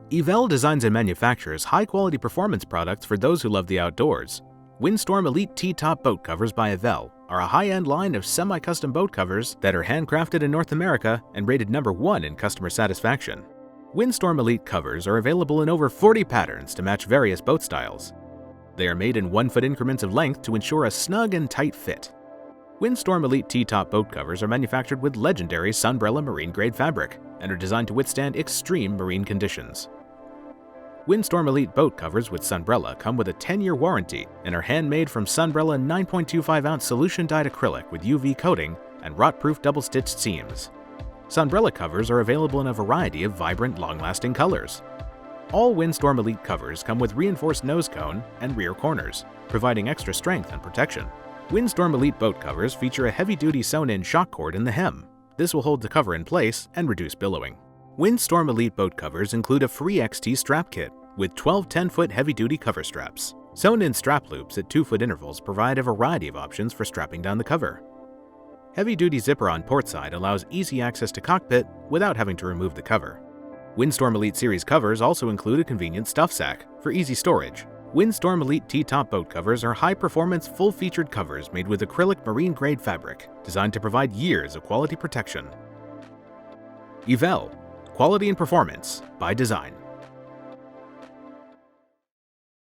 Eevelle designs and manufactures high-quality performance products for those who love the outdoors. WindStorm Elite T top boat covers by Eevelle are a high-end line of semi-custom boat covers that are handcrafted in North America and rated #1 in customer satisfaction. WindStorm Elite covers are available in over 40 patterns to match various boat styles. They are made in 1-foot increments of length to ensure a snug and tight fit. WindStorm Elite T top boat covers are manufactured with legendary Sunbrella marine-grade fabric and are designed to withstand extreme marine conditions. WindStorm Elite boat covers with Sunbrella come with a 10-year warranty and are handmade from Sunbrella 9.25-ounce solution-dyed acrylic with UV coating and rot-proof double-stitched seams. Sunbrella covers are available in a variety of vibrant, long-lasting colors. All WindStorm Elite covers come with reinforced nose cone and rear corners, providing extra strength and protection. WindStorm Elite boat covers feature a heavy-duty sewn-in shock cord in the hem. This will hold the cover in place and reduce billowing. WindStorm Elite boat covers include a free XT strap kit with 12 10-foot heavy-duty cover straps. Sewn-in strap loops at 2-foot intervals provide a variety of options for strapping down the cover. Heavy-duty zipper on port side allows easy access to cockpit without having to remove the cover. WindStorm Elite series covers also include a convenient stuff sack for easy storage. WindStorm Elite T top boat covers are high-performance, full-featured covers made with acrylic marine-grade fabric, designed to provide years of quality protection. Eevelle, quality and performance by design.